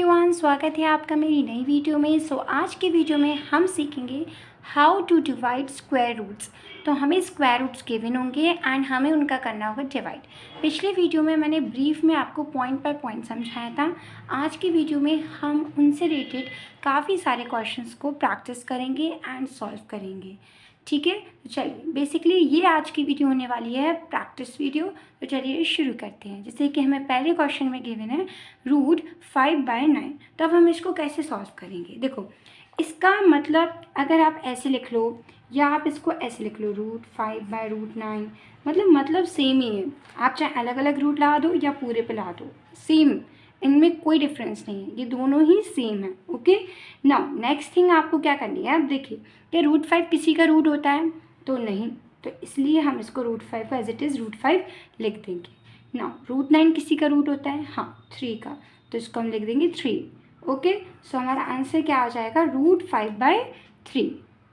Everyone, स्वागत है आपका मेरी नई वीडियो में। आज की वीडियो में हम सीखेंगे how to divide square roots. तो हमें स्क्वायर रूट्स गिवन होंगे एंड हमें उनका करना होगा डिवाइड। पिछले वीडियो में मैंने ब्रीफ में आपको पॉइंट बाय पॉइंट समझाया था। आज की वीडियो में हम उनसे रिलेटेड काफ़ी सारे क्वेश्चंस को प्रैक्टिस करेंगे एंड सॉल्व करेंगे। ठीक है, तो चलिए बेसिकली ये आज की वीडियो होने वाली है प्रैक्टिस वीडियो। तो चलिए शुरू करते हैं। जैसे कि हमें पहले क्वेश्चन में गिवन है रूट 5/9। तो अब हम इसको कैसे सॉल्व करेंगे। देखो, इसका मतलब अगर आप ऐसे लिख लो या आप इसको ऐसे लिख लो रूट 5/√9, मतलब सेम ही है। आप चाहे अलग अलग रूट ला दो या पूरे पे ला दो, सेम, इनमें कोई डिफरेंस नहीं है, ये दोनों ही सेम है। ओके, नाउ नेक्स्ट थिंग आपको क्या करनी है। अब देखिए कि रूट 5 किसी का रूट होता है तो नहीं, तो इसलिए हम इसको रूट 5 को एज इट इज़ रूट 5 लिख देंगे। नाउ रूट 9 किसी का रूट होता है, हाँ 3 का, तो इसको हम लिख देंगे 3। ओके, सो हमारा आंसर क्या आ जाएगा रूट 5/3।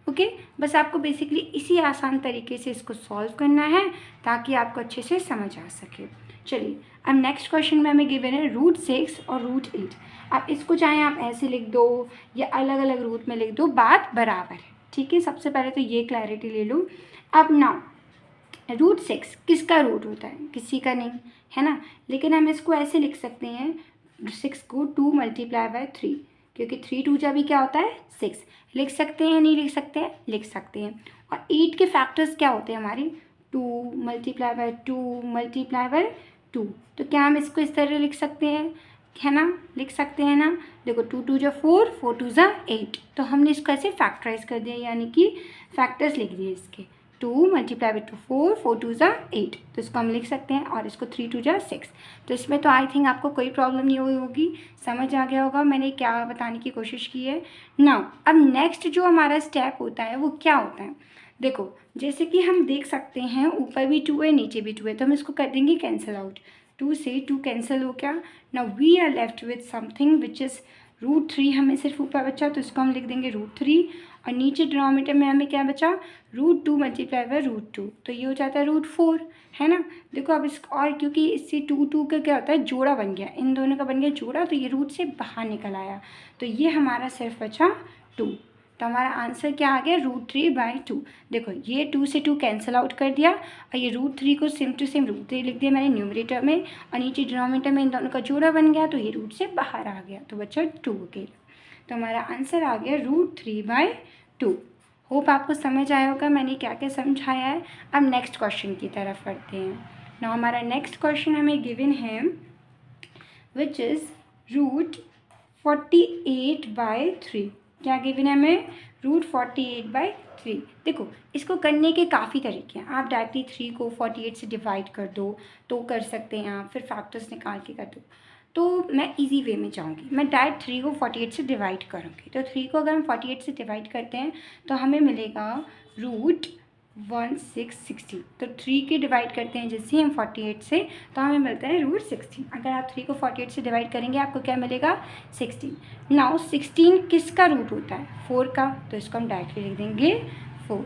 ओके, बस आपको बेसिकली इसी आसान तरीके से इसको सॉल्व करना है ताकि आपको अच्छे से समझ आ सके। चलिए अब नेक्स्ट क्वेश्चन में हमें गिवन है रूट 6 और रूट 8। आप इसको चाहे आप ऐसे लिख दो या अलग अलग रूट में लिख दो, बात बराबर है। ठीक है, सबसे पहले तो ये क्लैरिटी ले लो। अब नाउ रूट 6 किसका रूट होता है, किसी का नहीं है ना, लेकिन हम इसको ऐसे लिख सकते हैं 6 को 2 × 3, क्योंकि 3 2 जा भी क्या होता है 6। लिख सकते हैं, नहीं लिख सकते हैं, लिख सकते हैं। और 8 के फैक्टर्स क्या होते हैं हमारे 2 × 2 × 2। तो क्या हम इसको इस तरह लिख सकते हैं, है ना, लिख सकते हैं ना। देखो 2 2 जा 4, 4 2 जा 8, तो हमने इसको ऐसे फैक्टराइज कर दिया, यानी कि फैक्टर्स लिख दिए इसके 2 × 2 4, 4 2 जा 8, तो इसको हम लिख सकते हैं। और इसको 3 2 जा 6। तो इसमें तो आई थिंक आपको कोई प्रॉब्लम नहीं हुई होगी, समझ आ गया होगा मैंने क्या बताने की कोशिश की है ना। अब नेक्स्ट जो हमारा स्टेप होता है वो क्या होता है। देखो जैसे कि हम देख सकते हैं ऊपर भी 2 है नीचे भी 2 है, तो हम इसको कर देंगे कैंसिल आउट। 2 से 2 कैंसिल हो गया। Now we are left with something which is root 3। हमें सिर्फ ऊपर बचा तो इसको हम लिख देंगे रूट 3, और नीचे डिनोमिनेटर में हमें क्या बचा रूट 2 × √2, तो ये हो जाता है रूट 4, है ना। देखो अब इसको, और क्योंकि इससे 2 2 का क्या होता है जोड़ा बन गया, इन दोनों का बन गया जोड़ा, तो ये रूट से बाहर निकल आया, तो ये हमारा सिर्फ बचा 2। तो हमारा आंसर क्या आ गया रूट 3/2। देखो ये 2 से 2 कैंसिल आउट कर दिया, और ये रूट 3 को सेम टू सेम रूट 3 लिख दिया मैंने न्यूमरेटर में, और नीचे डिनोमिनेटर में इन दोनों का जोड़ा बन गया, तो ये रूट से बाहर आ गया, तो बचा 2 अकेला। तो हमारा आंसर आ गया रूट 3/2। होप आपको समझ आया होगा मैंने क्या क्या समझाया है। अब नेक्स्ट क्वेश्चन की तरफ बढ़ते हैं ना। हमारा नेक्स्ट क्वेश्चन हमें गिवन है विच इज़ रूट 48/3। क्या गिवन है हमें रूट 48/3। देखो इसको करने के काफ़ी तरीके हैं। आप डायरेक्टली 3 को 48 से डिवाइड कर दो तो कर सकते हैं आप, फिर फैक्टर्स निकाल के कर दो, तो मैं इजी वे में जाऊंगी। मैं डायरेक्ट 3 को 48 से डिवाइड करूँगी। तो 3 को अगर हम 48 से डिवाइड करते हैं तो हमें मिलेगा रूट 1660। तो 3 के डिवाइड करते हैं जैसे हम 48 से, तो हमें मिलता है रूट 16। अगर आप 3 को 48 से डिवाइड करेंगे आपको क्या मिलेगा 16। नाउ 16 किसका रूट होता है 4 का, तो इसको हम डायरेक्टली लिख देंगे 4।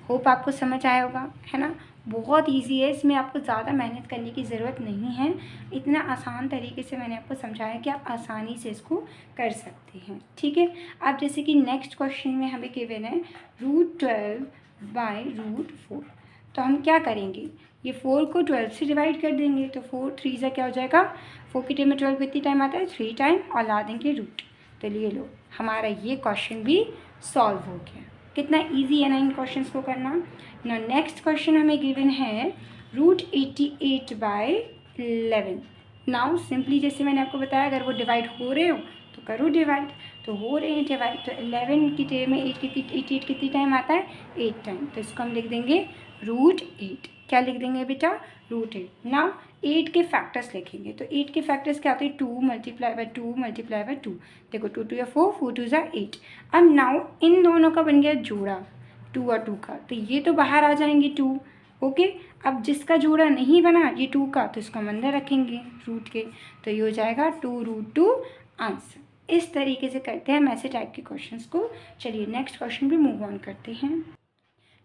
होप आपको समझ आया होगा, है ना। बहुत इजी है, इसमें आपको ज़्यादा मेहनत करने की ज़रूरत नहीं है। इतना आसान तरीके से मैंने आपको समझाया कि आप आसानी से इसको कर सकते हैं। ठीक है, अब जैसे कि नेक्स्ट क्वेश्चन में हमें गिवन है रूट 12/√4। तो हम क्या करेंगे, ये 4 को 12 से डिवाइड कर देंगे, तो 4 3 से क्या हो जाएगा, 4 की टाइम में 12 कितनी टाइम आता है 3 टाइम, और ला देंगे रूट। तो ये लो हमारा ये क्वेश्चन भी सॉल्व हो गया। कितना इजी है ना इन क्वेश्चंस को करना ना। नेक्स्ट क्वेश्चन हमें गिवन है रूट 88/11। नाउ सिंपली जैसे मैंने आपको बताया अगर वो डिवाइड हो रहे हो तो करो डिवाइड, तो हो रहे हैं डिवाइड, तो 11 की टाइम में 88 कितनी टाइम आता है 8 टाइम, तो इसको हम लिख देंगे रूट 8। क्या लिख देंगे बेटा रूट 8। नाउ 8 के फैक्टर्स लिखेंगे, तो 8 के फैक्टर्स क्या होते हैं 2 × 2 × 2। देखो 2 2 या 4, 4 2 जा 8। अब नाउ इन दोनों का बन गया जोड़ा 2 और 2 का, तो ये तो बाहर आ जाएंगे 2। ओके, अब जिसका जोड़ा नहीं बना ये 2 का, तो इसको हम अंदर रखेंगे रूट के, तो ये हो जाएगा 2√2 आंसर। इस तरीके से करते हैं हम ऐसे टाइप के क्वेश्चंस को। चलिए नेक्स्ट क्वेश्चन पे मूव ऑन करते हैं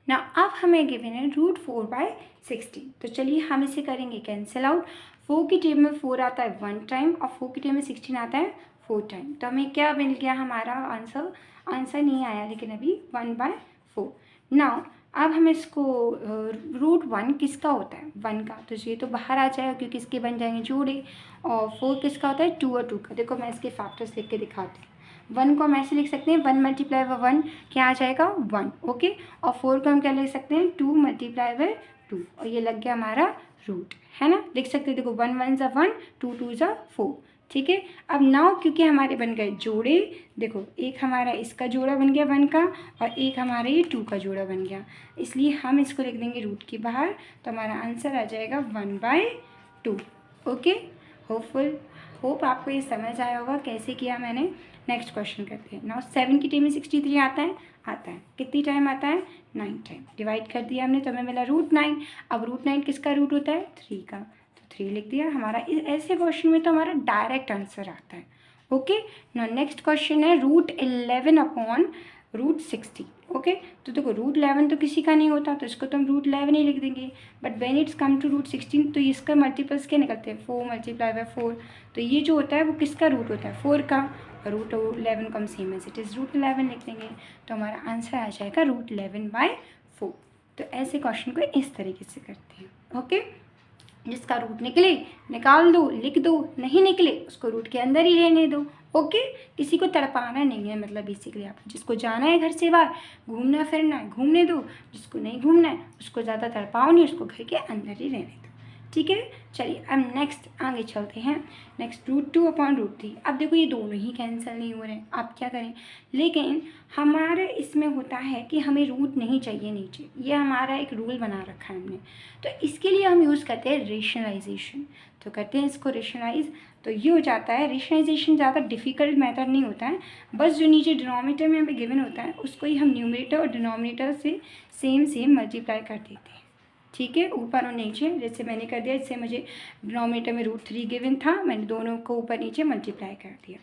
ना। अब हमें गिवन है रूट 4/16। तो चलिए हम इसे करेंगे कैंसिल आउट। 4 की टेबल में 4 आता है 1 टाइम और 4 की टेबल में 16 आता है 4 टाइम। तो हमें क्या मिल गया, हमारा आंसर नहीं आया लेकिन अभी 1/4। नाउ अब हम इसको √1 किसका होता है, 1 का, तो ये तो बाहर आ जाएगा क्योंकि इसके बन जाएंगे जोड़े। और 4 किसका होता है, 2 और 2 का। देखो मैं इसके फैक्टर्स लिख के दिखाती हूँ। 1 को हम ऐसे लिख सकते हैं 1 × 1 क्या आ जाएगा 1, ओके। और 4 को हम क्या लिख सकते हैं 2 × 2 और ये लग गया हमारा रूट, है ना। लिख सकते हैं, देखो 1 1 = 1, 2 2 = 4, ठीक है। अब नाउ क्योंकि हमारे बन गए जोड़े, देखो एक हमारा इसका जोड़ा बन गया 1 का और एक हमारे ये 2 का जोड़ा बन गया, इसलिए हम इसको लिख देंगे रूट के बाहर। तो हमारा आंसर आ जाएगा 1/2, ओके। होप आपको ये समझ आया होगा कैसे किया मैंने। नेक्स्ट क्वेश्चन करते हैं। नाउ 7 की टेबल में 63 आता है कितनी टाइम आता है 9 टाइम। डिवाइड कर दिया हमने तो हमें मिला √9। अब √9 किसका रूट होता है 3 का, 3 लिख दिया हमारा। ऐसे क्वेश्चन में तो हमारा डायरेक्ट आंसर आता है, ओके। ना नेक्स्ट क्वेश्चन है √11/√60, ओके। तो देखो √11 तो किसी का नहीं होता तो इसको तो हम √11 ही लिख देंगे, but when it's come to √16 तो इसका मल्टीपल्स क्या निकलते हैं 4 × 4। तो ये जो होता है वो किसका रूट होता है 4 का, और √11 को हम सेम एज इट इज़ √11 लिख देंगे। तो हमारा आंसर आ जाएगा √11/4। तो ऐसे क्वेश्चन को इस तरीके से करते हैं, ओके। जिसका रूट निकले निकाल दो, लिख दो, नहीं निकले उसको रूट के अंदर ही रहने दो, ओके। किसी को तड़पाना नहीं है, मतलब बेसिकली आप जिसको जाना है घर से बाहर घूमना फिरना है घूमने दो, जिसको नहीं घूमना है उसको ज़्यादा तड़पाओ नहीं, उसको घर के अंदर ही रहने दो, ठीक है। चलिए अब नेक्स्ट आगे चलते हैं। नेक्स्ट √2/√3। अब देखो ये दोनों ही कैंसिल नहीं हो रहे हैं, आप क्या करें, लेकिन हमारे इसमें होता है कि हमें रूट नहीं चाहिए नीचे, ये हमारा एक रूल बना रखा है हमने। तो इसके लिए हम यूज़ करते हैं रेशनलाइजेशन। तो करते हैं इसको रेशनलाइज, तो ये हो जाता है। रेशनलाइजेशन ज़्यादा डिफ़िकल्ट मेथड नहीं होता है, बस जो नीचे डिनोमिनेटर में हमें गिवन होता है उसको ही हम न्यूमरेटर और डिनोमिनेटर से सेम मल्टीप्लाई कर देते हैं, ठीक है, ऊपर और नीचे। जैसे मैंने कर दिया, इससे मुझे डिनोमिनेटर में √3 गिवन था, मैंने दोनों को ऊपर नीचे मल्टीप्लाई कर दिया।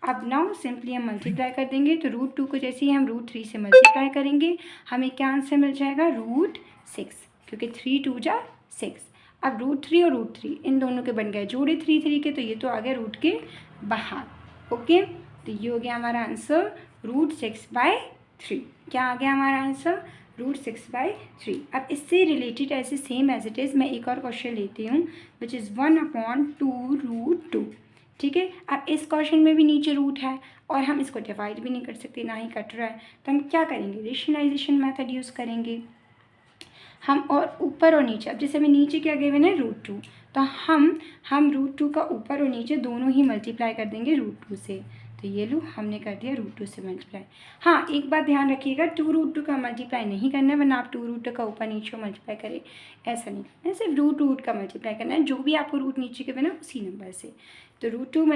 अब नाउ सिंपली हम मल्टीप्लाई कर देंगे, तो √2 को जैसे ही हम √3 से मल्टीप्लाई करेंगे हमें क्या आंसर मिल जाएगा √6, क्योंकि 3 2 = 6। अब √3 और √3 इन दोनों के बन गए जोड़े 3 3 के, तो ये तो आ गया रूट के बाहर, ओके। तो ये हो गया हमारा आंसर √6/3। क्या आ गया हमारा आंसर √6/3। अब इससे रिलेटेड ऐसे सेम एज इट इज़ मैं एक और क्वेश्चन लेती हूँ विच इज़ 1/2√2, ठीक है। अब इस क्वेश्चन में भी नीचे रूट है और हम इसको डिवाइड भी नहीं कर सकते, ना ही कट रहा है, तो हम क्या करेंगे रेशनलाइजेशन मेथड यूज़ करेंगे हम। और ऊपर और नीचे, अब जैसे हमें नीचे क्या गिवन है √2, तो हम √2 का ऊपर और नीचे दोनों ही मल्टीप्लाई कर देंगे √2 से। तो ये लो हमने कर दिया √2 से मल्टीप्लाई। हाँ एक बात ध्यान रखिएगा, 2√2 का मल्टीप्लाई नहीं करना है, वरना आप 2√2 का ऊपर नीचे मल्टीप्लाई करें, ऐसा नहीं करना है, सिर्फ √2 का मल्टीप्लाई करना है, जो भी आपको रूट नीचे के बना उसी नंबर से। तो √2 ×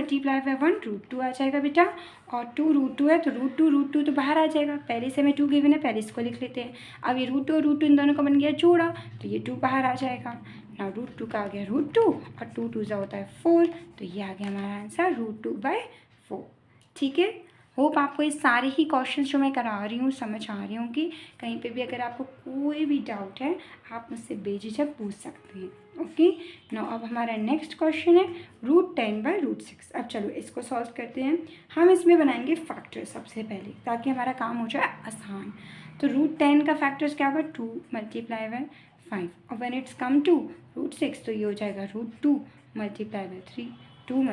1 √2 आ जाएगा बेटा, और 2√2 है तो √2 तो बाहर आ जाएगा, पहले से हमें 2 गिवन है, पहले इसको लिख लेते हैं। अब ये √2 और √2 इन दोनों का बन गया जोड़ा, तो ये 2 बाहर आ जाएगा ना। √2 का आ गया √2 और 2 2 होता है 4, तो ये आ गया हमारा आंसर √2/4, ठीक है। होप आपको ये सारे ही क्वेश्चंस जो मैं करा रही हूँ समझ आ रही होंगी। कहीं पे भी अगर आपको कोई भी डाउट है आप मुझसे बेझिझक पूछ सकते हैं, ओके। नाउ अब हमारा नेक्स्ट क्वेश्चन है √10/√6। अब चलो इसको सॉल्व करते हैं। हम इसमें बनाएंगे फैक्टर सबसे पहले, ताकि हमारा काम हो जाए आसान। तो √10 का फैक्टर्स क्या होगा 2 × 5, और व्हेन इट्स कम टू √6 तो ये हो जाएगा √2 × 3, 2 ×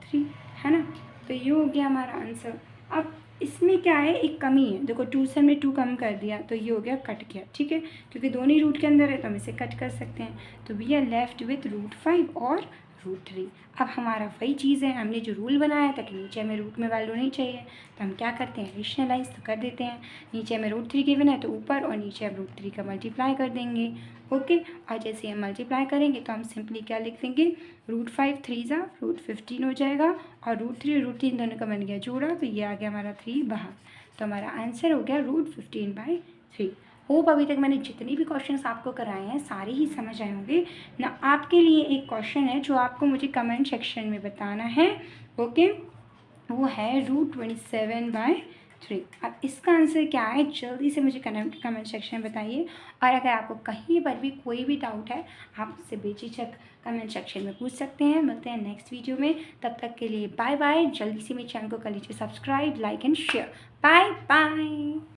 3, है ना। तो ये हो गया हमारा आंसर। अब इसमें क्या है, एक कमी है, देखो 2 से हमने 2 कम कर दिया तो ये हो गया कट गया, ठीक है, क्योंकि दोनों ही रूट के अंदर है तो हम इसे कट कर सकते हैं। तो वी आर लेफ्ट विथ √5 और √3। अब हमारा वही चीज़ है, हमने जो रूल बनाया था कि नीचे हमें रूट में वैल्यू नहीं चाहिए, तो हम क्या करते हैं रेशनलाइज तो कर देते हैं। नीचे हमें √3 गिवन है तो ऊपर और नीचे हम √3 का मल्टीप्लाई कर देंगे, ओके। और जैसे हम मल्टीप्लाई करेंगे तो हम सिंपली क्या लिख देंगे √5 3 = √15 हो जाएगा, और √3 और √3 दोनों का बन गया जोड़ा, तो ये आ गया हमारा 3 बाहर। तो हमारा आंसर हो गया √15/3। होप अभी तक मैंने जितने भी क्वेश्चंस आपको कराए हैं सारे ही समझ आए होंगे ना। आपके लिए एक क्वेश्चन है जो आपको मुझे कमेंट सेक्शन में बताना है, ओके। वो है √27/3। 3। अब इसका आंसर क्या है जल्दी से मुझे कमेंट सेक्शन में बताइए। और अगर आपको कहीं पर भी कोई भी डाउट है आप मुझसे बेझिझक कमेंट सेक्शन में पूछ सकते हैं। मिलते हैं नेक्स्ट वीडियो में, तब तक के लिए बाय बाय। जल्दी से मेरे चैनल को कर लीजिए subscribe, like and share. Bye bye.